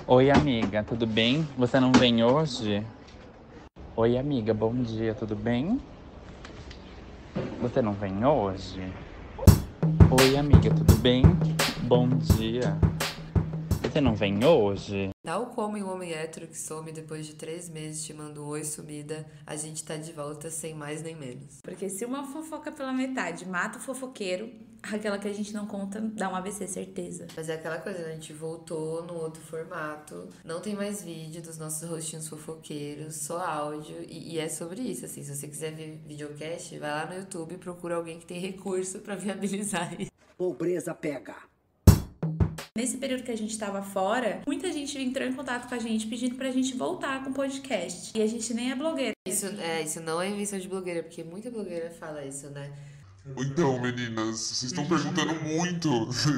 Oi, amiga, tudo bem? Você não vem hoje? Oi, amiga, bom dia, tudo bem? Você não vem hoje? Oi, amiga, tudo bem? Bom dia. Você não vem hoje? Tal como em um homem hétero que some depois de 3 meses te manda um oi sumida, a gente tá de volta sem mais nem menos. Porque se uma fofoca pela metade mata o fofoqueiro, aquela que a gente não conta dá um AVC, certeza. Mas é aquela coisa, né? A gente voltou num outro formato, não tem mais vídeo dos nossos rostinhos fofoqueiros, só áudio, e é sobre isso, assim. Se você quiser ver videocast, vai lá no YouTube e procura alguém que tem recurso pra viabilizar isso. Pobreza pega. Nesse período que a gente tava fora, muita gente entrou em contato com a gente pedindo pra gente voltar com o podcast. E a gente nem é blogueira. Isso não é invenção de blogueira, porque muita blogueira fala isso, né? Então, meninas, vocês estão perguntando muito.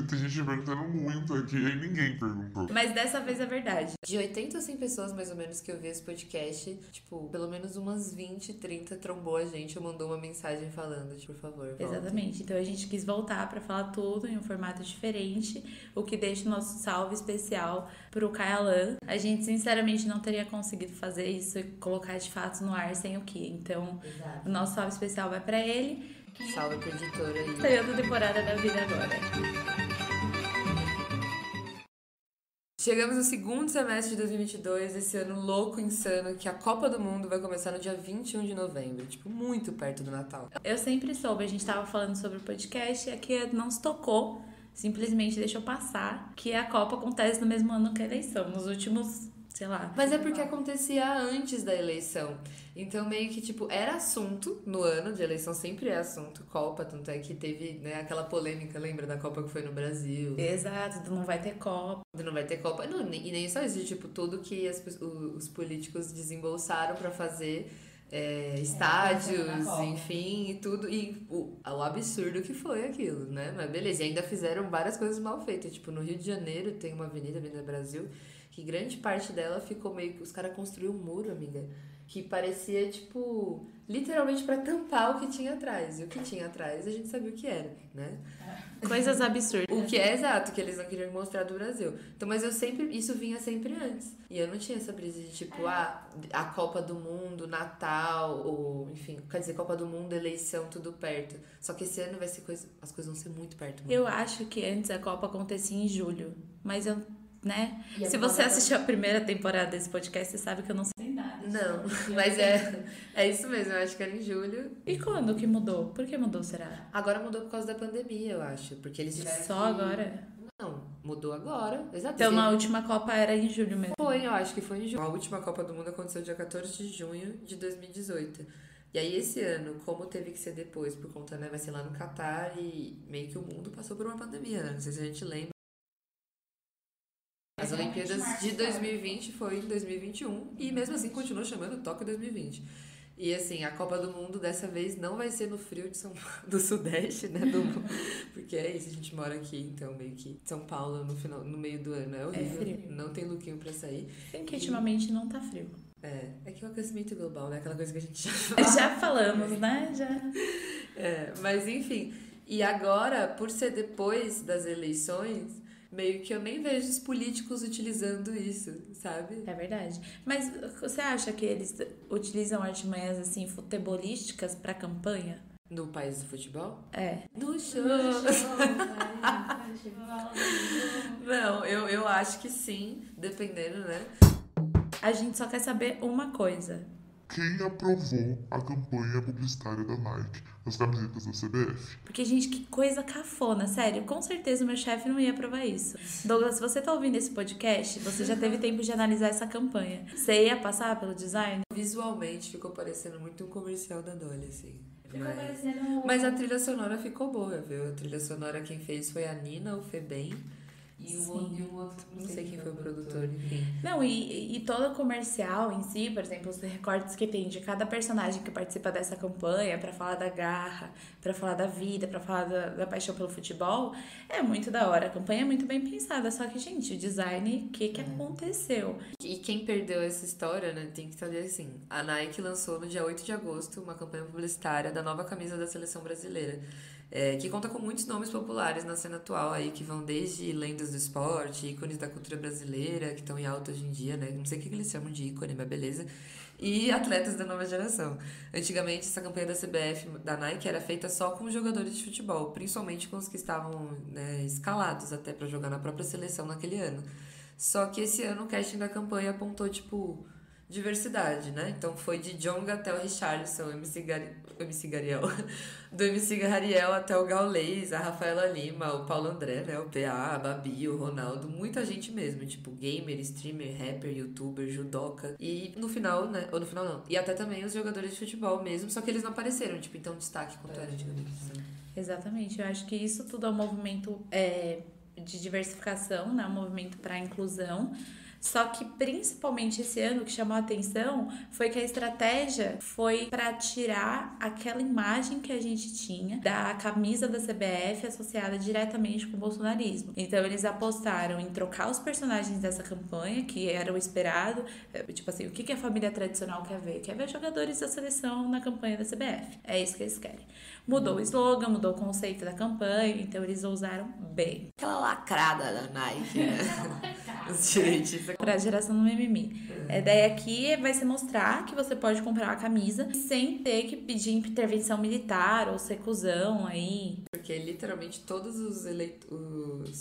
Tem gente perguntando muito aqui e ninguém perguntou. Mas dessa vez é verdade. De 80 a 100 pessoas, mais ou menos, que eu vi esse podcast, tipo, pelo menos umas 20, 30 trombou a gente ou mandou uma mensagem falando, tipo, por favor, volta. Exatamente. Então a gente quis voltar pra falar tudo em um formato diferente, o que deixa o nosso salve especial pro Kailan. A gente, sinceramente, não teria conseguido fazer isso e colocar de fato no ar sem o Ki. Então, Exato. o nosso salve especial vai pra ele. Salve pro editor aí. Estreando a temporada da vida agora. Chegamos no segundo semestre de 2022, esse ano louco, insano, que a Copa do Mundo vai começar no dia 21 de novembro, tipo, muito perto do Natal. Eu sempre soube, a gente tava falando sobre o podcast e aqui não se tocou, simplesmente deixou passar, que a Copa acontece no mesmo ano que a eleição, nos últimos, sei lá. Mas é porque acontecia antes da eleição. Então, meio que, tipo, era assunto no ano de eleição, sempre é assunto, Copa, tanto é que teve, né, aquela polêmica, lembra da Copa que foi no Brasil? Exato, não vai ter Copa. Não vai ter Copa. Não, e nem só isso, tipo, tudo que os políticos desembolsaram pra fazer estádios, enfim, e tudo. E o absurdo que foi aquilo, né? Mas beleza, e ainda fizeram várias coisas mal feitas. Tipo, no Rio de Janeiro tem uma avenida, Avenida Brasil, que grande parte dela ficou meio que... Os caras construíram um muro, amiga, que parecia, tipo, literalmente pra tampar o que tinha atrás. E o que tinha atrás a gente sabia o que era, né? Coisas absurdas. O que é exato, que eles não queriam mostrar do Brasil. Então, mas isso vinha sempre antes. E eu não tinha essa brisa de, tipo, a Copa do Mundo, Natal, ou, enfim, quer dizer, Copa do Mundo, eleição, tudo perto. Só que esse ano vai ser as coisas vão ser muito perto. Mano. Eu acho que antes a Copa acontecia em julho, mas eu, né? Se você assistiu a primeira temporada desse podcast, você sabe que eu não sei nada. Não, mas é isso mesmo, eu acho que era em julho. E quando que mudou? Por que mudou, será? Agora mudou por causa da pandemia, eu acho. Porque eles tiveram Só agora? Não, mudou agora. Exato. Então na última Copa era em julho mesmo. Foi, eu acho que foi em julho. A última Copa do Mundo aconteceu dia 14 de junho de 2018. E aí esse ano, como teve que ser depois, por conta, né, vai ser lá no Catar e meio que o mundo passou por uma pandemia, né? Não sei se a gente lembra. As Olimpíadas de 2020 foi em 2021 e mesmo assim continuou chamando Tóquio 2020. E assim, a Copa do Mundo dessa vez não vai ser no frio de do Sudeste, né? Porque é isso, a gente mora aqui, então meio que São Paulo no meio do ano é horrível. frio. Não tem lookinho pra sair. Bem que ultimamente não tá frio. É que o aquecimento global, né? Aquela coisa que a gente Já falamos, né? Já. Mas enfim. E agora, por ser depois das eleições, meio que eu nem vejo os políticos utilizando isso, sabe? É verdade. Mas você acha que eles utilizam artimanhas assim futebolísticas pra campanha? No país do futebol? É. No show! Não, eu acho que sim, dependendo, né? A gente só quer saber uma coisa. Quem aprovou a campanha publicitária da Nike nas camisetas da CBF? Porque, gente, que coisa cafona, sério. Com certeza o meu chefe não ia aprovar isso. Douglas, se você tá ouvindo esse podcast, você já teve tempo de analisar essa campanha. Você ia passar pelo design? Visualmente ficou parecendo muito um comercial da Dolly, assim. Mas a trilha sonora ficou boa, viu? A trilha sonora quem fez foi a Nina, o Febem. E um outro, não sei quem foi o produtor, enfim. Não, e todo o comercial em si, por exemplo, os recortes que tem de cada personagem que participa dessa campanha pra falar da garra, pra falar da vida, pra falar da paixão pelo futebol, é muito da hora. A campanha é muito bem pensada, só que, gente, o design, o que aconteceu? E quem perdeu essa história, né, tem que saber assim, a Nike lançou no dia 8 de agosto uma campanha publicitária da nova camisa da seleção brasileira. que conta com muitos nomes populares na cena atual aí, que vão desde lendas do esporte, ícones da cultura brasileira, que estão em alta hoje em dia, né? Não sei o que eles chamam de ícone, mas beleza. E atletas da nova geração. Antigamente, essa campanha da CBF, da Nike, era feita só com jogadores de futebol, principalmente com os que estavam, né, escalados até para jogar na própria seleção naquele ano. Só que esse ano o casting da campanha apontou, tipo, diversidade, né? Então foi de Djonga até o Richarlison, o MC Gariel. Do MC Gariel até o Gaules, a Rafaela Lima, o Paulo André, né? O PA, a Babi, o Ronaldo, muita gente mesmo, tipo gamer, streamer, rapper, youtuber, judoca. E no final, né? Ou no final não. E até também os jogadores de futebol mesmo, só que eles não apareceram, tipo, então destaque quanto era antigamente. Exatamente, eu acho que isso tudo é um movimento de diversificação, né? Um movimento para inclusão. Só que principalmente esse ano o que chamou a atenção foi que a estratégia foi para tirar aquela imagem que a gente tinha da camisa da CBF associada diretamente com o bolsonarismo. Então eles apostaram em trocar os personagens dessa campanha, que era o esperado. Tipo assim, o que a família tradicional quer ver? Quer ver jogadores da seleção na campanha da CBF. É isso que eles querem. Mudou o slogan, mudou o conceito da campanha, então eles ousaram bem. Aquela lacrada da Nike, né? Os direitistas. Pra geração do mimimi. Daí aqui vai se mostrar que você pode comprar a camisa sem ter que pedir intervenção militar ou ser cuzão aí. Porque literalmente todas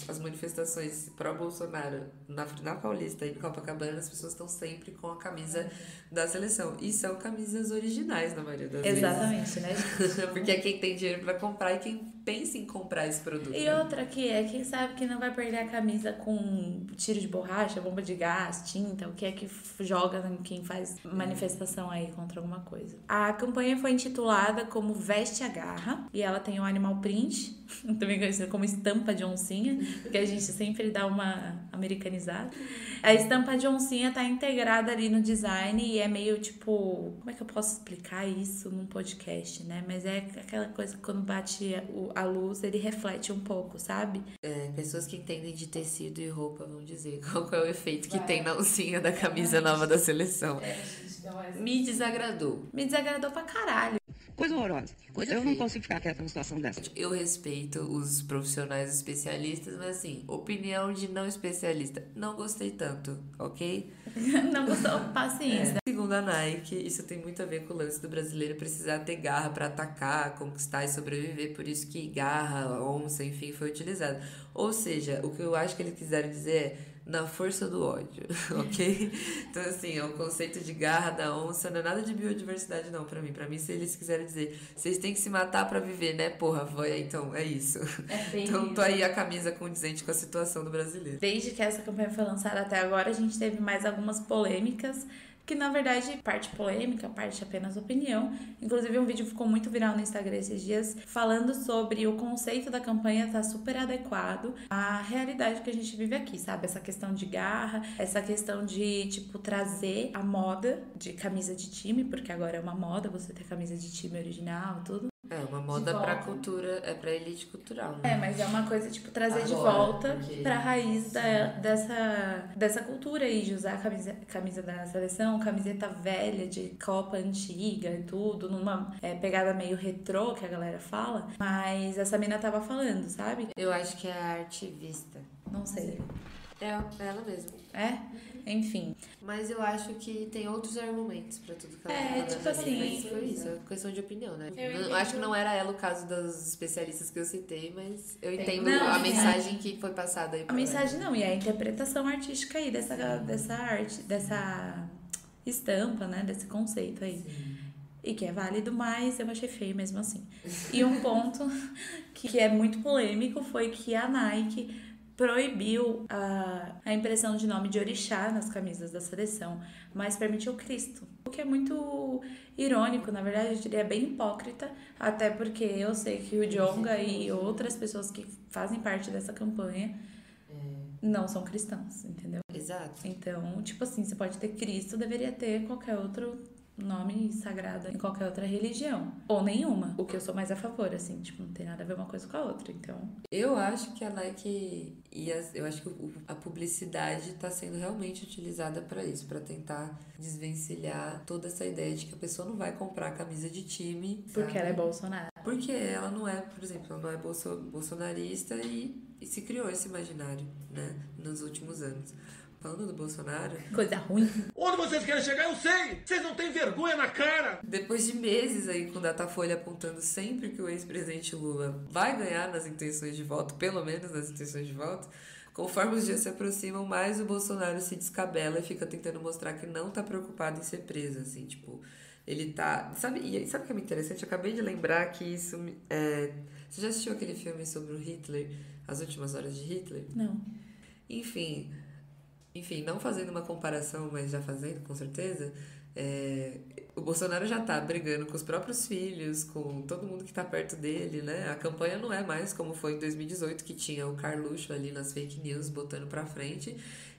as manifestações pró-Bolsonaro na Paulista e em Copacabana, as pessoas estão sempre com a camisa da seleção. E são camisas originais na maioria das Exatamente, né? vezes. Porque é quem tem dinheiro pra comprar e quem pensa em comprar esse produto. E outra que é, quem sabe que não vai perder a camisa com tiro de borracha, bomba de gás, tinta, o que é que joga em quem faz manifestação aí contra alguma coisa. A campanha foi intitulada como Veste a Garra e ela tem um animal print, também conhecido como estampa de oncinha, que a gente sempre dá uma americanizada. A estampa de oncinha tá integrada ali no design e é meio tipo... Como é que eu posso explicar isso num podcast, né? Mas é aquela coisa que quando bate a luz, ele reflete um pouco, sabe? Pessoas que entendem de tecido e roupa vão dizer qual é o efeito que tem na oncinha da camisa nova da seleção. Me desagradou. Me desagradou pra caralho. Coisa horrorosa. Eu não consigo ficar quieta numa situação dessa. Eu respeito os profissionais especialistas, mas assim, opinião de não especialista. Não gostei tanto, ok? Não gostou? Paciência. Segundo a Nike, isso tem muito a ver com o lance do brasileiro precisar ter garra pra atacar, conquistar e sobreviver. Por isso que garra, onça, enfim, foi utilizado. Ou seja, o que eu acho que eles quiseram dizer é na força do ódio, ok? Então, assim, o conceito de garra da onça não é nada de biodiversidade, não, pra mim. Pra mim, se eles quiserem dizer, vocês têm que se matar pra viver, né, porra? Então, é isso. Então, tô aí a camisa condizente com a situação do brasileiro. Desde que essa campanha foi lançada até agora, a gente teve mais algumas polêmicas, que na verdade, parte polêmica, parte apenas opinião. Inclusive, um vídeo ficou muito viral no Instagram esses dias, falando sobre o conceito da campanha tá super adequado à realidade que a gente vive aqui, sabe? Essa questão de garra, essa questão de, tipo, trazer a moda de camisa de time, porque agora é uma moda você ter camisa de time original, tudo. É uma moda pra cultura, pra elite cultural, né? Mas é uma coisa, tipo, trazer de volta pra raiz dessa cultura aí, de usar a camisa da seleção, camiseta velha, de Copa antiga e tudo, numa pegada meio retrô, que a galera fala. Mas essa mina tava falando, sabe? Eu acho que é a ativista. Não sei. É ela mesma. Enfim. Mas eu acho que tem outros argumentos pra tudo que ela tá falando. tipo assim... Mas foi isso, é questão de opinião, né? Eu acho que não era ela o caso dos especialistas que eu citei, mas eu entendo a mensagem que foi passada aí. A mensagem não, e a interpretação artística aí dessa arte, dessa estampa, né? Desse conceito aí. Sim. E que é válido, mas eu achei feio mesmo assim. E um ponto que é muito polêmico foi que a Nike proibiu a impressão de nome de orixá nas camisas da seleção, mas permitiu Cristo. O que é muito irônico, na verdade, eu diria bem hipócrita, até porque eu sei que o Djonga e outras pessoas que fazem parte dessa campanha não são cristãos, entendeu? Exato. Então, tipo assim, você pode ter Cristo, deveria ter qualquer outro nome sagrado em qualquer outra religião. Ou nenhuma. O que eu sou mais a favor, assim, tipo, não tem nada a ver uma coisa com a outra, então... Eu acho que a Nike eu acho que a publicidade está sendo realmente utilizada para isso, para tentar desvencilhar toda essa ideia de que a pessoa não vai comprar camisa de time. Porque sabe? ela é Bolsonaro. Porque ela não é, por exemplo, ela não é bolsonarista e se criou esse imaginário, né, nos últimos anos. Falando do Bolsonaro... Coisa ruim. Onde vocês querem chegar, eu sei! Vocês não têm vergonha na cara! Depois de meses aí com o Datafolha apontando sempre que o ex-presidente Lula vai ganhar nas intenções de voto, pelo menos nas intenções de voto, conforme os dias se aproximam, mais o Bolsonaro se descabela e fica tentando mostrar que não tá preocupado em ser preso, assim, tipo... Ele tá... Sabe o que é muito interessante? Eu acabei de lembrar que isso... Você já assistiu aquele filme sobre o Hitler, As Últimas Horas de Hitler? Não. Enfim, não fazendo uma comparação, mas já fazendo, com certeza, o Bolsonaro já tá brigando com os próprios filhos, com todo mundo que tá perto dele, né? A campanha não é mais como foi em 2018, que tinha o Carluxo ali nas fake news botando pra frente,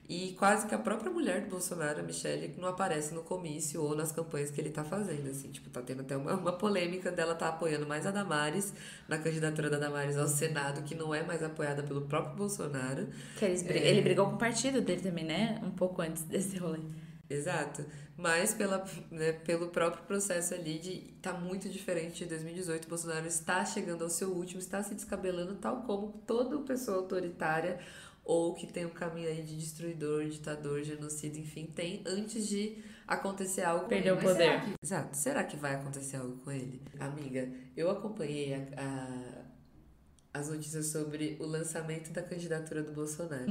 e quase que a própria mulher do Bolsonaro, a Michelle, não aparece no comício ou nas campanhas que ele tá fazendo, assim, tipo, tá tendo até uma polêmica dela tá apoiando mais a Damares, na candidatura da Damares ao Senado, que não é mais apoiada pelo próprio Bolsonaro. Ele brigou com o partido dele também, né? Um pouco antes desse rolê. Exato, mas pelo próprio processo ali de tá muito diferente de 2018, o Bolsonaro está chegando ao seu último, está se descabelando tal como toda pessoa autoritária ou que tem um caminho aí de destruidor, ditador, genocida, enfim, tem antes de acontecer algo com ele. Perdeu o poder. Exato, será que vai acontecer algo com ele? Amiga, eu acompanhei as notícias sobre o lançamento da candidatura do Bolsonaro.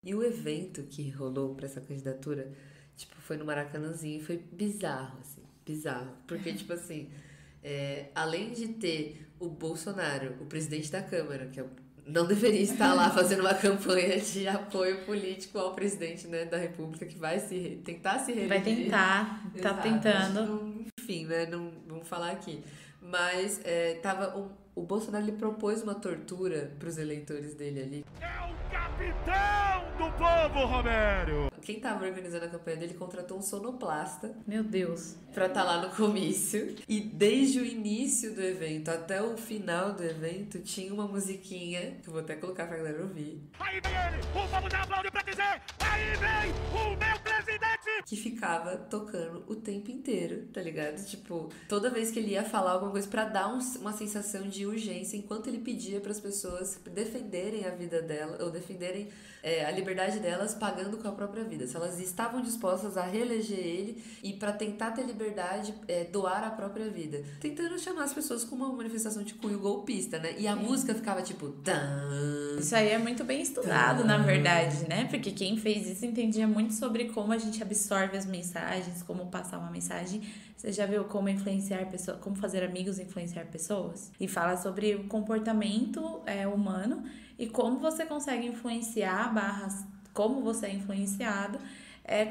E o evento que rolou para essa candidatura, tipo, foi no Maracanãzinho e foi bizarro, assim, bizarro. Porque, tipo assim, além de ter o Bolsonaro, o presidente da Câmara, que não deveria estar lá fazendo uma campanha de apoio político ao presidente, né, da República, que vai tentar se reeleger. Vai tentar, tá Exato. tentando. Enfim, né, não vamos falar aqui. Mas o Bolsonaro ele propôs uma tortura para os eleitores dele ali. É o capitão do povo, Romério! Quem tava organizando a campanha dele contratou um sonoplasta Meu Deus. pra estar lá no comício. E desde o início do evento até o final do evento tinha uma musiquinha, que eu vou até colocar pra galera ouvir. Aí vem ele, o povo tá aplaudindo pra dizer, aí vem o meu presidente! Que ficava tocando o tempo inteiro, tá ligado? Tipo, toda vez que ele ia falar alguma coisa pra dar uma sensação de urgência, enquanto ele pedia pras pessoas defenderem a vida dela, ou defenderem a liberdade delas, pagando com a própria vida. Se elas estavam dispostas a reeleger ele e pra tentar ter liberdade, doar a própria vida. Tentando chamar as pessoas com uma manifestação de cunho golpista, né? E a música ficava tipo... Tan, Isso aí é muito bem estudado, na verdade, né? Porque quem fez isso entendia muito sobre como a gente absorve as mensagens, como passar uma mensagem. Você já viu como influenciar pessoas, como fazer amigos influenciar pessoas? E fala sobre o comportamento humano e como você consegue influenciar como você é influenciado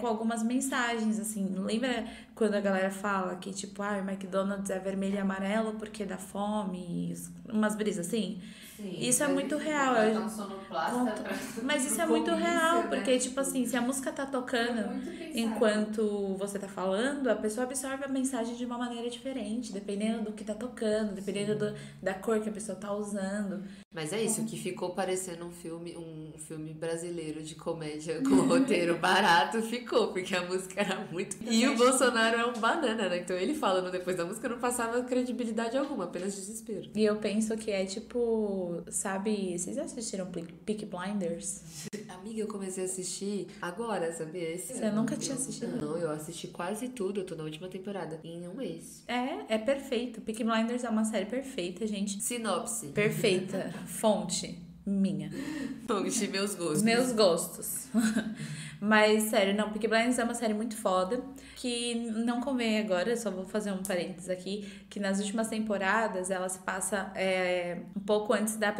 com algumas mensagens, assim. Lembra quando a galera fala que, tipo, o McDonald's é vermelho e amarelo porque dá fome, umas brisas assim? Sim, isso é muito real. Mas isso é muito real, porque, tipo assim, se a música tá tocando enquanto você tá falando, a pessoa absorve a mensagem de uma maneira diferente, dependendo do que tá tocando, dependendo da cor que a pessoa tá usando. Mas é isso, que ficou parecendo um filme brasileiro de comédia com roteiro barato, ficou, porque a música era muito... E o Bolsonaro é um banana, né? Então ele falando depois da música não passava credibilidade alguma, apenas desespero. E eu penso que é tipo, sabe, vocês assistiram Peaky Blinders? Amiga, eu comecei a assistir agora, sabia? Você nunca tinha assistido? Não, eu assisti quase tudo, eu tô na última temporada, em um mês. É perfeito. Peaky Blinders é uma série perfeita, gente. Sinopse. Perfeita. Fonte minha. Fonte, meus gostos. Meus gostos. Mas, sério, não, Peaky Blinders é uma série muito foda, que não convém agora, eu só vou fazer um parênteses aqui, que nas últimas temporadas ela se passa um pouco antes da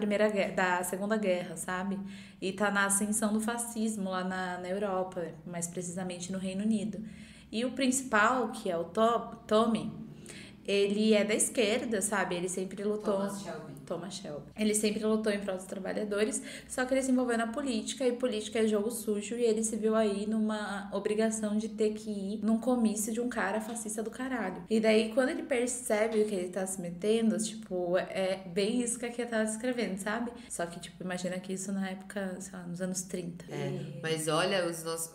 Segunda Guerra, sabe? E tá na ascensão do fascismo lá na Europa, mais precisamente no Reino Unido. E o principal, que é o Tommy, ele é da esquerda, sabe? Ele sempre lutou... Thomas Shelby. Thomas Shelby. Ele sempre lutou em prol dos trabalhadores, só que ele se envolveu na política, e política é jogo sujo, e ele se viu aí numa obrigação de ter que ir num comício de um cara fascista do caralho. E daí, quando ele percebe o que ele tá se metendo, tipo, é bem isso que a Kia tava descrevendo, sabe? Só que, tipo, imagina que isso na época, sei lá, nos anos 30. Mas olha,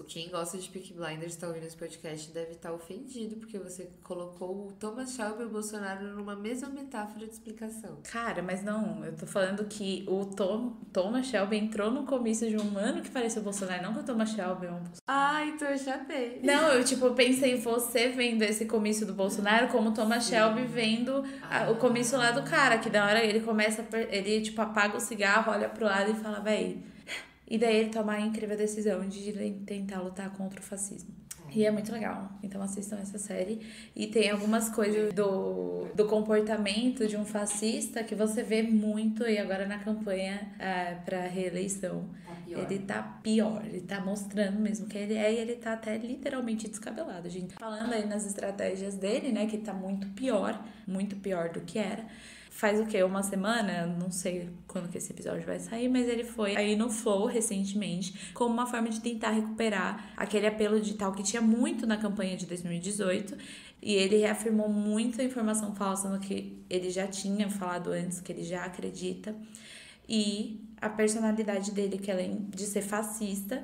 quem gosta de Peaky Blinders tá ouvindo esse podcast deve estar ofendido, porque você colocou o Thomas Shelby e o Bolsonaro numa mesma metáfora de explicação. Cara, mas não, eu tô falando que o Thomas Shelby entrou no comício de um mano que parecia o Bolsonaro, não que o Thomas Shelby é um... Ah, então eu chapei. Não, eu, tipo, pensei você vendo esse comício do Bolsonaro como o Thomas Shelby vendo o comício lá do cara, que da hora ele começa, ele, tipo, apaga o cigarro, olha pro lado e fala, véi... E daí ele toma a incrível decisão de tentar lutar contra o fascismo. E é muito legal. Então assistam essa série. E tem algumas coisas do comportamento de um fascista que você vê muito e agora na campanha pra reeleição. Ele tá pior. Ele tá mostrando mesmo que ele é, e ele tá até literalmente descabelado, gente. Falando aí nas estratégias dele, né, que tá muito pior do que era. Faz o quê? Uma semana? Não sei quando que esse episódio vai sair, mas ele foi aí no Flow recentemente como uma forma de tentar recuperar aquele apelo digital que tinha muito na campanha de 2018, e ele reafirmou muita informação falsa no que ele já tinha falado antes, que ele já acredita, e a personalidade dele, que além de ser fascista,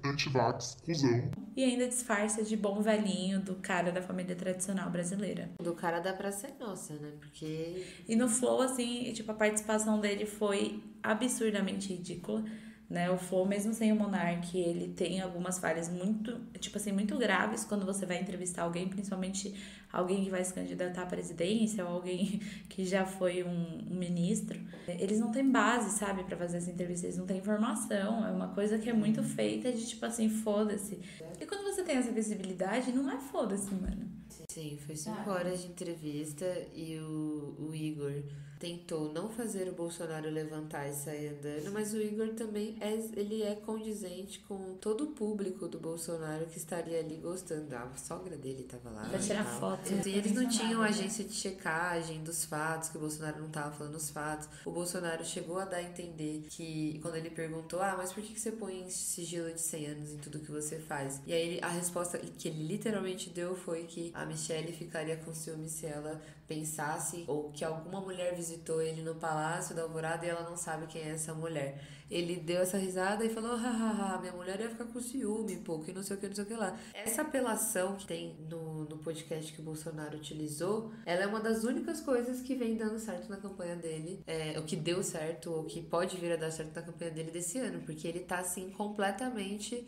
Antivax, cuzão. e ainda disfarça de bom velhinho do cara da família tradicional brasileira. Do cara da Praça é Nossa, né? Porque... E no Flow, assim, tipo, a participação dele foi absurdamente ridícula, né? O Flow, mesmo sem o Monark, ele tem algumas falhas muito, tipo assim, muito graves quando você vai entrevistar alguém, principalmente alguém que vai se candidatar à presidência ou alguém que já foi um ministro. Eles não têm base, sabe, pra fazer essa entrevista, eles não têm informação, é uma coisa que é muito feita de, tipo assim, foda-se. E quando você tem essa visibilidade, não é foda-se, mano. Sim, foi 5 horas de entrevista e o Igor tentou não fazer o Bolsonaro levantar e sair andando, mas o Igor também ele é condizente com todo o público do Bolsonaro que estaria ali gostando. A sogra dele tava lá. Pra tirar foto. E eles não tinham agência de checagem dos fatos, que o Bolsonaro não tava falando os fatos. O Bolsonaro chegou a dar a entender que, quando ele perguntou, mas por que você põe sigilo de 100 anos em tudo que você faz? E aí a resposta que ele literalmente deu foi que a Michelle ficaria com ciúme se ela pensasse, ou que alguma mulher visitou ele no Palácio da Alvorada e ela não sabe quem é essa mulher. Ele deu essa risada e falou, hahaha, minha mulher ia ficar com ciúme, pô, que não sei o que lá. Essa apelação que tem no podcast que o Bolsonaro utilizou, ela é uma das únicas coisas que vem dando certo na campanha dele, o que deu certo, ou que pode vir a dar certo na campanha dele desse ano, porque ele tá, assim, completamente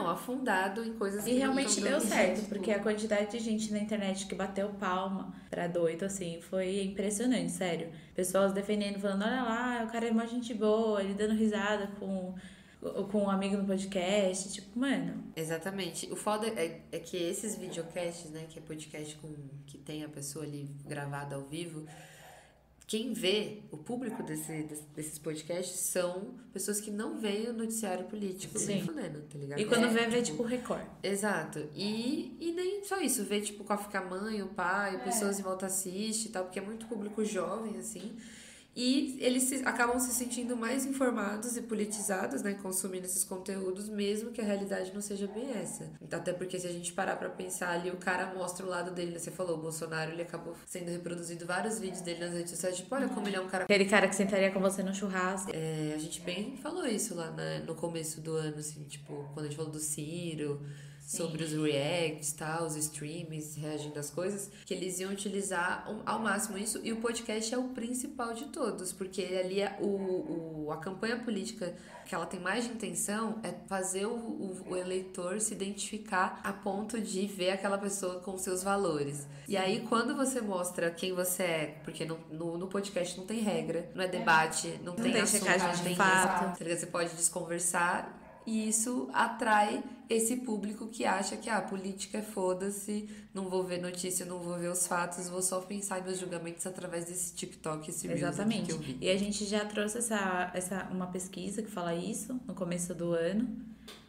afundado em coisas que E realmente não deu dando certo, porque a quantidade de gente na internet que bateu palma pra doido, assim, foi impressionante, sério. Pessoas defendendo, falando, olha lá, o cara é uma gente boa, ele dando risada com um amigo no podcast, tipo, mano... Exatamente. O foda é que esses videocasts, né, que é podcast que tem a pessoa ali gravada ao vivo, quem vê, o público desses podcasts são pessoas que não veem o noticiário político nem fudendo, tá ligado? E quando vê tipo Record. Exato. E nem só isso, vê tipo com a mãe, o pai, pessoas em volta assistem e tal, porque é muito público jovem, assim. E eles acabam se sentindo mais informados e politizados, né, consumindo esses conteúdos, mesmo que a realidade não seja bem essa. Até porque se a gente parar pra pensar ali, o cara mostra o lado dele, né? Você falou, o Bolsonaro, ele acabou sendo reproduzido vários vídeos dele nas redes sociais, tipo, olha como ele é um cara... Aquele cara que sentaria com você no churrasco. A gente bem falou isso lá no começo do ano, assim, tipo, quando a gente falou do Ciro... sobre os reacts, tá, os streams, reagindo às coisas, que eles iam utilizar ao máximo isso, e o podcast é o principal de todos, porque ali a campanha política que ela tem mais de intenção é fazer o eleitor se identificar a ponto de ver aquela pessoa com seus valores. E aí, quando você mostra quem você é, porque no podcast não tem regra, não é debate, não tem checagem de fato. Você pode desconversar, e isso atrai esse público que acha que a política é foda-se, não vou ver notícia, não vou ver os fatos, vou só pensar em meus julgamentos através desse TikTok, esse Reels aqui que eu vi. E a gente já trouxe uma pesquisa que fala isso no começo do ano.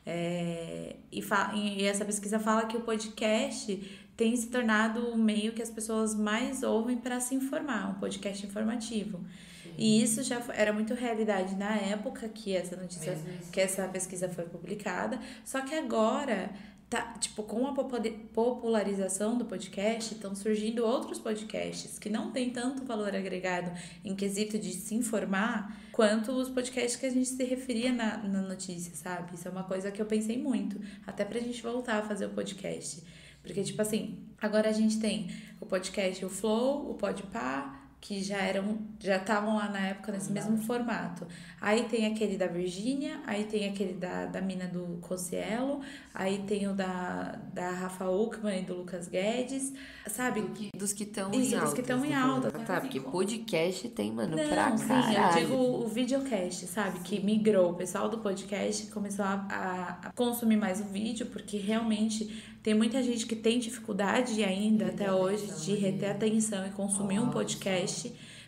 E essa pesquisa fala que o podcast tem se tornado o meio que as pessoas mais ouvem para se informar, um podcast informativo. E isso já era muito realidade na época que essa notícia, que essa pesquisa foi publicada, só que agora tá, tipo, com a popularização do podcast, estão surgindo outros podcasts que não têm tanto valor agregado em quesito de se informar, quanto os podcasts que a gente se referia na notícia, sabe? Isso é uma coisa que eu pensei muito, até pra gente voltar a fazer o podcast. Porque, tipo assim, agora a gente tem o podcast, o Flow, o Podpah, que já estavam lá na época nesse mesmo formato. Aí tem aquele da Virgínia, aí tem aquele da mina do Cossielo, aí tem o da Rafa Uckmann e do Lucas Guedes, sabe? Dos que estão Isso, em alta. dos que estão em alta. Tá, porque podcast tem, mano, Não, pra sim, caralho. eu digo o videocast, sabe? Que migrou. O pessoal do podcast começou a consumir mais o vídeo, porque realmente tem muita gente que tem dificuldade ainda até hoje de reter atenção e consumir um podcast.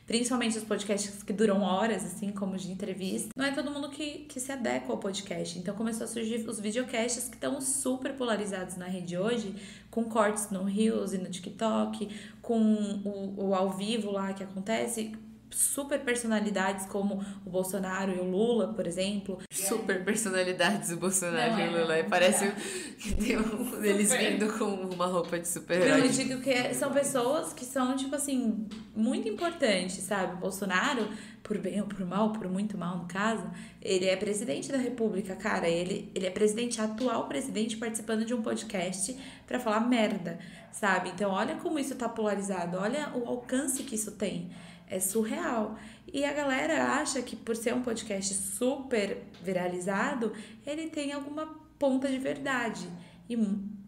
Principalmente os podcasts que duram horas, assim, como de entrevista. Não é todo mundo que se adequa ao podcast. Então começou a surgir os videocasts que estão super polarizados na rede hoje, com cortes no Reels e no TikTok, com o ao vivo lá que acontece, super personalidades como o Bolsonaro e o Lula, por exemplo. Super personalidades, o Bolsonaro e o Lula. Não, Parece que tem eles vindo com uma roupa de super-herói. Eu digo que são pessoas que são, tipo assim, muito importantes, sabe? O Bolsonaro, por bem ou por mal, por muito mal no caso, ele é presidente da República, cara. Ele é presidente, atual presidente, participando de um podcast pra falar merda, sabe? Então, olha como isso tá polarizado, olha o alcance que isso tem. É surreal. E a galera acha que por ser um podcast super viralizado, ele tem alguma ponta de verdade. E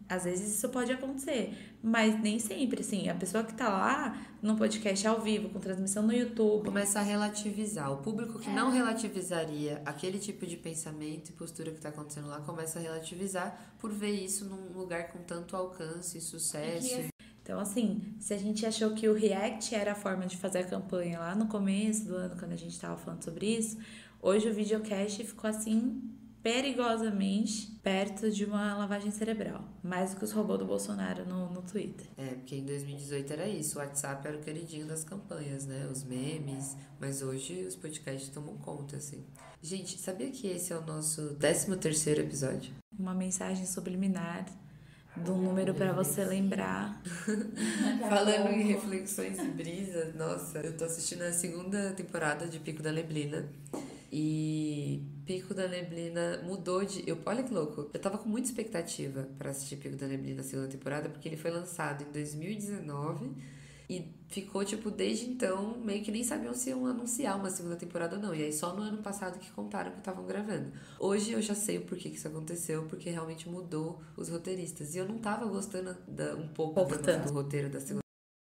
às vezes isso pode acontecer, mas nem sempre, assim. A pessoa que tá lá no podcast ao vivo, com transmissão no YouTube... Começa a relativizar. O público que não relativizaria aquele tipo de pensamento e postura que tá acontecendo lá, começa a relativizar por ver isso num lugar com tanto alcance e sucesso. Então, assim, se a gente achou que o React era a forma de fazer a campanha lá no começo do ano, quando a gente tava falando sobre isso, hoje o videocast ficou, assim, perigosamente perto de uma lavagem cerebral. Mais do que os robôs do Bolsonaro no Twitter. Porque em 2018 era isso. O WhatsApp era o queridinho das campanhas, né? Os memes. Mas hoje os podcasts tomam conta, assim. Gente, sabia que esse é o nosso 13º episódio? Uma mensagem subliminar de um número pra você lembrar. Falando em reflexões e brisas, nossa, eu tô assistindo a 2ª temporada de Pico da Neblina. E Pico da Neblina mudou de... olha que louco, eu tava com muita expectativa pra assistir Pico da Neblina na 2ª temporada, porque ele foi lançado em 2019 e ficou, tipo, desde então, meio que nem sabiam se iam anunciar uma 2ª temporada ou não. E aí só no ano passado que contaram que estavam gravando. Hoje eu já sei o porquê que isso aconteceu, porque realmente mudou os roteiristas. E eu não tava gostando do roteiro da 2ª.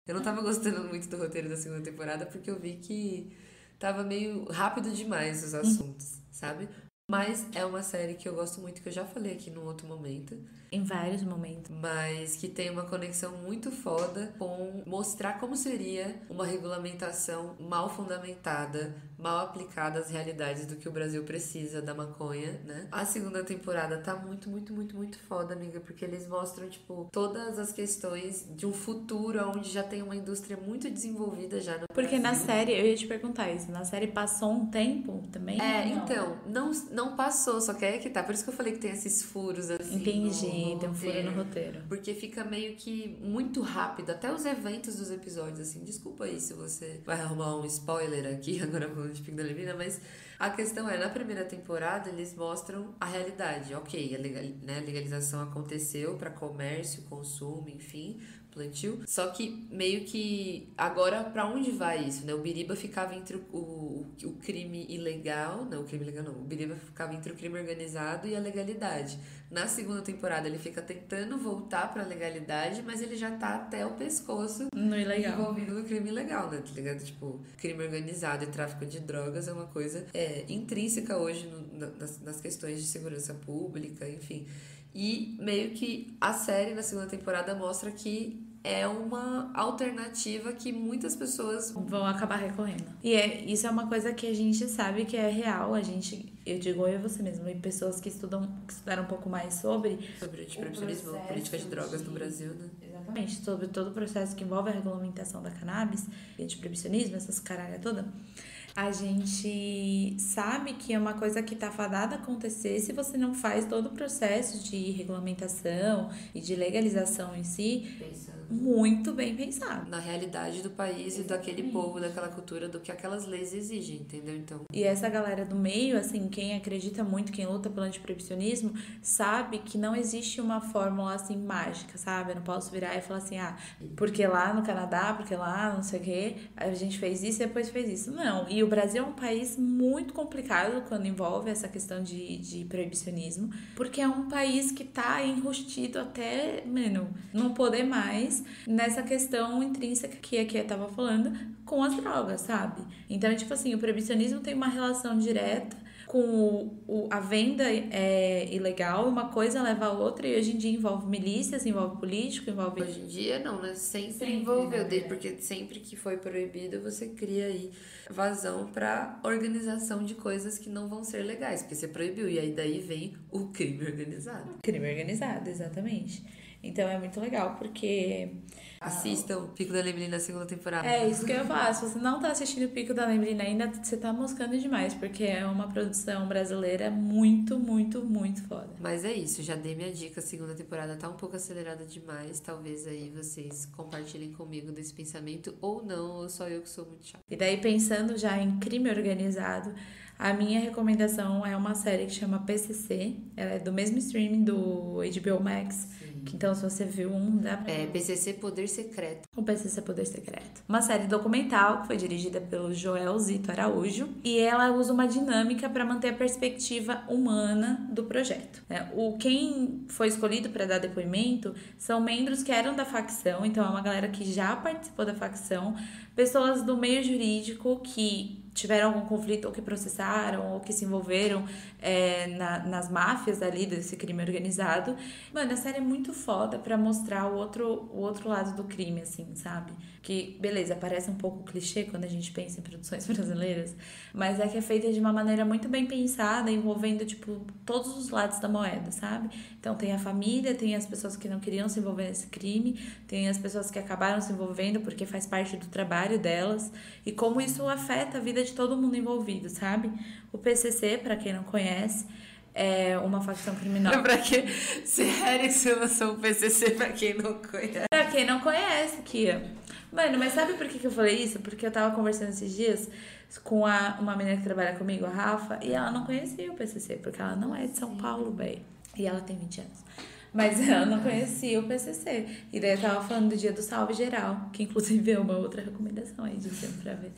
Eu não tava gostando muito do roteiro da 2ª temporada, porque eu vi que tava meio rápido demais os assuntos, sabe? Mas é uma série que eu gosto muito, que eu já falei aqui num outro momento. Em vários momentos. Mas que tem uma conexão muito foda com mostrar como seria uma regulamentação mal fundamentada, mal aplicada às realidades do que o Brasil precisa da maconha, né? A 2ª temporada tá muito, muito, muito, muito foda, amiga, porque eles mostram, tipo, todas as questões de um futuro onde já tem uma indústria muito desenvolvida já no Porque Brasil. na série, eu ia te perguntar isso, na série passou um tempo também? Então, não passou, só que aí é que tá. Por isso que eu falei que tem esses furos, assim. Entendi, tem um furo no roteiro. Porque fica meio que muito rápido, até os eventos dos episódios, assim. Desculpa aí se você vai arrumar um spoiler aqui, agora falando de Pico da Neblina, mas a questão é, na 1ª temporada, eles mostram a realidade. Ok, a legalização aconteceu para comércio, consumo, enfim, plantio. Só que meio que agora pra onde vai isso, né? O Biriba ficava entre o crime ilegal, não, o crime ilegal não, o Biriba ficava entre o crime organizado e a legalidade. Na 2ª temporada ele fica tentando voltar pra legalidade, mas ele já tá até o pescoço No ilegal. envolvido no crime ilegal, né? Tá ligado? Tipo, crime organizado e tráfico de drogas é uma coisa intrínseca hoje nas questões de segurança pública, enfim. E meio que a série na 2ª temporada mostra que é uma alternativa que muitas pessoas vão acabar recorrendo. E isso é uma coisa que a gente sabe que é real. Eu digo eu e você mesmo, e pessoas que estudaram um pouco mais sobre o antiproibicionismo, política de drogas no Brasil, né? Exatamente, sobre todo o processo que envolve a regulamentação da cannabis e antiproibicionismo, essas caralhas toda. A gente sabe que é uma coisa que tá fadada a acontecer se você não faz todo o processo de regulamentação e de legalização em si muito bem pensado. Na realidade do país e daquele povo, daquela cultura, do que aquelas leis exigem, entendeu? Então... E essa galera do meio, assim, quem acredita muito, quem luta pelo antiproibicionismo, sabe que não existe uma fórmula, assim, mágica, sabe? Eu não posso virar e falar assim, porque lá no Canadá, porque lá não sei o quê, a gente fez isso e depois fez isso. Não. E o Brasil é um país muito complicado quando envolve essa questão de proibicionismo, porque é um país que tá enrustido até, não poder mais nessa questão intrínseca que aqui eu tava falando com as drogas, sabe? Então, tipo assim, o proibicionismo tem uma relação direta com a venda ilegal, uma coisa leva a outra, e hoje em dia envolve milícias, envolve político, envolve... Hoje em dia não, né? Sempre envolveu, porque sempre que foi proibido, você cria aí vazão pra organização de coisas que não vão ser legais, porque você proibiu, e aí daí vem o crime organizado. Crime organizado, exatamente. Então é muito legal, porque... Assistam Pico da Neblina na segunda temporada. É isso que eu faço. Se você não tá assistindo Pico da Neblina ainda, você tá moscando demais, porque é uma produção brasileira muito, muito, muito foda. Mas é isso, já dei minha dica, a segunda temporada tá um pouco acelerada demais, talvez aí vocês compartilhem comigo desse pensamento, ou não, ou só eu que sou muito chata. E daí, pensando já em crime organizado, a minha recomendação é uma série que chama PCC, ela é do mesmo streaming do HBO Max. Então, se você viu dá pra... PCC Poder Secreto. O PCC Poder Secreto. Uma série documental que foi dirigida pelo Joel Zito Araújo. E ela usa uma dinâmica para manter a perspectiva humana do projeto. Quem foi escolhido para dar depoimento são membros que eram da facção. Então, é uma galera que já participou da facção. Pessoas do meio jurídico que tiveram algum conflito, ou que processaram, ou que se envolveram nas máfias ali desse crime organizado. Mano, a série é muito foda pra mostrar o outro lado do crime, assim, sabe? Que, beleza, parece um pouco clichê quando a gente pensa em produções brasileiras, mas é que é feita de uma maneira muito bem pensada, envolvendo, tipo, todos os lados da moeda, sabe? Então tem a família, tem as pessoas que não queriam se envolver nesse crime, tem as pessoas que acabaram se envolvendo porque faz parte do trabalho delas, e como isso afeta a vida de todo mundo envolvido, sabe? O PCC, pra quem não conhece, é uma facção criminosa. Pra quem... Sério que você lançou o PCC pra quem não conhece? Pra quem não conhece, Kia. Mano, mas sabe por que eu falei isso? Porque eu tava conversando esses dias com uma menina que trabalha comigo, a Rafa, e ela não conhecia o PCC, porque ela não é de São Paulo, véi. E ela tem 20 anos. Mas ela não conhecia o PCC. E daí eu tava falando do Dia do Salve Geral, que inclusive é uma outra recomendação aí de sempre pra ver.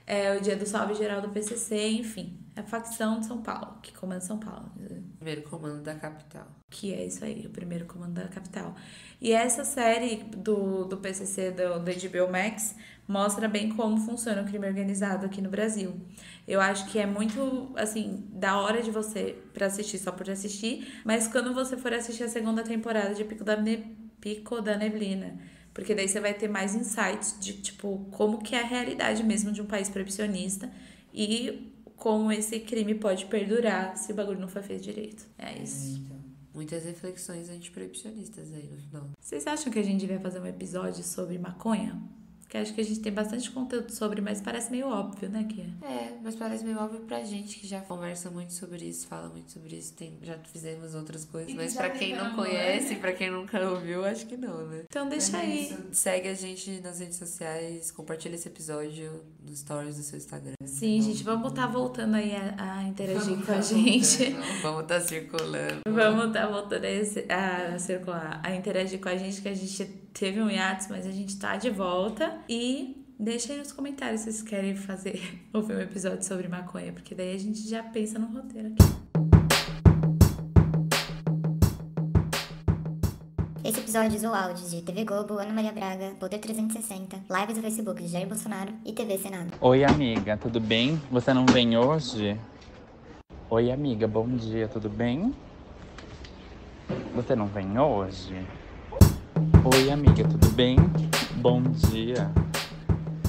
É o Dia do Salve Geral do PCC, enfim. É a facção de São Paulo, que comanda São Paulo. Primeiro comando da capital. Que é isso aí, o primeiro comando da capital. E essa série do PCC, do HBO Max, mostra bem como funciona o crime organizado aqui no Brasil. Eu acho que é muito, assim, da hora de você pra assistir só por assistir, mas quando você for assistir a segunda temporada de Pico da Neblina, porque daí você vai ter mais insights de, tipo, como que é a realidade mesmo de um país proibicionista e como esse crime pode perdurar se o bagulho não for feito direito. É isso. Então, muitas reflexões antiproibicionistas aí no final. Vocês acham que a gente devia fazer um episódio sobre maconha? Que acho que a gente tem bastante conteúdo sobre, mas parece meio óbvio, né, Kia? Mas parece meio óbvio pra gente que já conversa muito sobre isso, fala muito sobre isso, já fizemos outras coisas, mas pra quem não conhece, pra quem nunca ouviu, acho que não, né? Então deixa aí. Segue a gente nas redes sociais, compartilha esse episódio nos stories do seu Instagram. Sim, gente, vamos estar voltando aí a interagir com a gente. Vamos estar circulando. Vamos estar voltando a circular, a interagir com a gente, que a gente teve um hiatus, mas a gente tá de volta. E deixa aí nos comentários se vocês querem ouvir um episódio sobre maconha, porque daí a gente já pensa no roteiro aqui. Esse episódio usou áudios de TV Globo, Ana Maria Braga, Poder 360, lives do Facebook de Jair Bolsonaro e TV Senado. Oi, amiga, tudo bem? Você não vem hoje? Oi, amiga, bom dia, tudo bem? Você não vem hoje? Oi, amiga, tudo bem? Bom dia.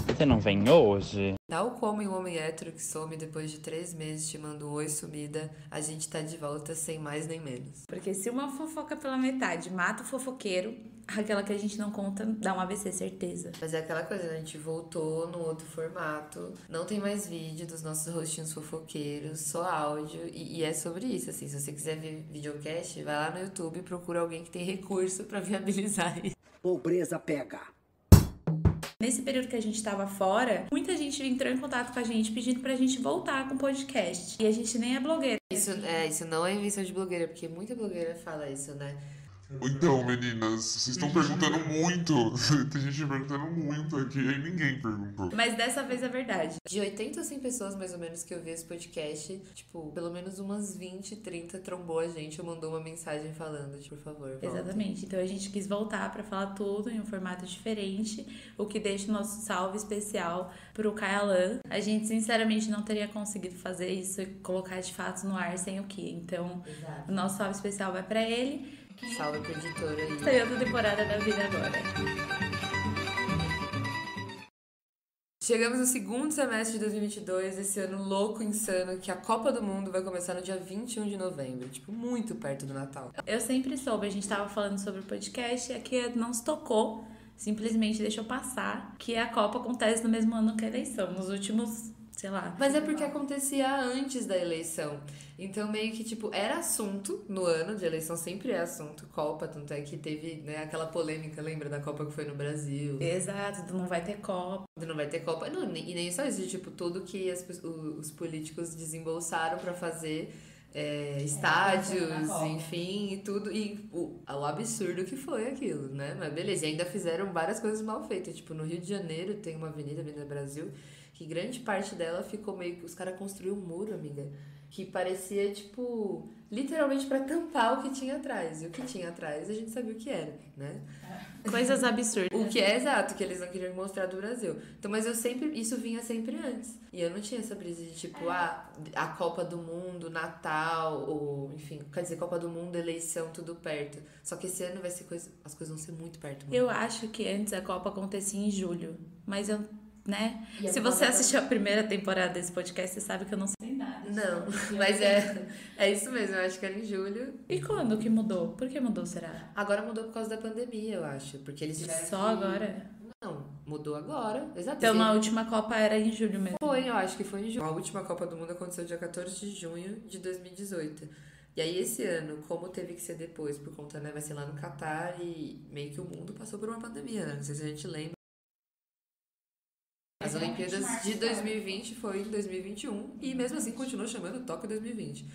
Você não vem hoje? Tal como em um homem hétero que some depois de 3 meses te manda um oi sumida, a gente tá de volta sem mais nem menos. Porque se uma fofoca pela metade mata o fofoqueiro, aquela que a gente não conta dá um AVC, certeza. Mas é aquela coisa, né? A gente voltou num outro formato, não tem mais vídeo dos nossos rostinhos fofoqueiros, só áudio, e é sobre isso, assim. Se você quiser ver videocast, vai lá no YouTube e procura alguém que tem recurso pra viabilizar isso. Pobreza pega. Nesse período que a gente tava fora, muita gente entrou em contato com a gente pedindo pra gente voltar com o podcast. E a gente nem é blogueira. Isso não é invenção de blogueira, porque muita blogueira fala isso, né? Então, meninas, vocês estão perguntando muito. Tem gente perguntando muito aqui, aí ninguém perguntou. Mas dessa vez é verdade. De 80 a 100 pessoas, mais ou menos, que eu vi esse podcast, tipo, pelo menos umas 20, 30 trombou a gente ou mandou uma mensagem falando, por favor, volta. Exatamente. Então a gente quis voltar pra falar tudo em um formato diferente, o que deixa o nosso salve especial pro Kailan. A gente, sinceramente, não teria conseguido fazer isso e colocar de fato no ar sem o Kia. Então, Exato. o nosso salve especial vai pra ele. Salve pro editor aí. Saiu outra temporada da vida agora. Chegamos no segundo semestre de 2022, esse ano louco, insano, que a Copa do Mundo vai começar no dia 21 de novembro, tipo, muito perto do Natal. Eu sempre soube, a gente tava falando sobre o podcast e aqui não se tocou, simplesmente deixou passar, que a Copa acontece no mesmo ano que a eleição, nos últimos, sei lá. Mas é porque acontecia antes da eleição. Então, meio que, tipo, era assunto no ano de eleição, sempre é assunto, Copa, tanto é que teve, né, aquela polêmica, lembra da Copa que foi no Brasil? Exato, não vai ter Copa. Não vai ter Copa. Não, e nem só isso, tipo, tudo que os políticos desembolsaram pra fazer estádios, enfim, e tudo. E o absurdo que foi aquilo, né? Mas beleza, e ainda fizeram várias coisas mal feitas. Tipo, no Rio de Janeiro tem uma avenida, Avenida Brasil, que grande parte dela ficou meio que... Os caras construíram um muro, amiga, que parecia, tipo, literalmente pra tampar o que tinha atrás. E o que tinha atrás a gente sabia o que era, né? Coisas absurdas. O que é exato, que eles não queriam mostrar do Brasil. Então, mas isso vinha sempre antes. E eu não tinha essa brisa de, tipo, a Copa do Mundo, Natal, ou, enfim, quer dizer, Copa do Mundo, eleição, tudo perto. Só que esse ano vai ser as coisas vão ser muito perto. Eu acho que antes a Copa acontecia em julho, mas eu, né? E Se você assistiu a primeira temporada desse podcast, você sabe que eu não sei nada. Não, mas é isso mesmo, eu acho que era em julho. E quando que mudou? Por que mudou, será? Agora mudou por causa da pandemia, eu acho. Porque eles tiveram Só agora? Não, mudou agora. Exato. Então na última Copa era em julho mesmo. Foi, eu acho que foi em julho. A última Copa do Mundo aconteceu dia 14 de junho de 2018. E aí esse ano, como teve que ser depois, por conta, né, vai ser lá no Catar e meio que o mundo passou por uma pandemia, né? Não sei se a gente lembra. As Olimpíadas de 2020 foi em 2021 e mesmo assim continuou chamando Tóquio 2020.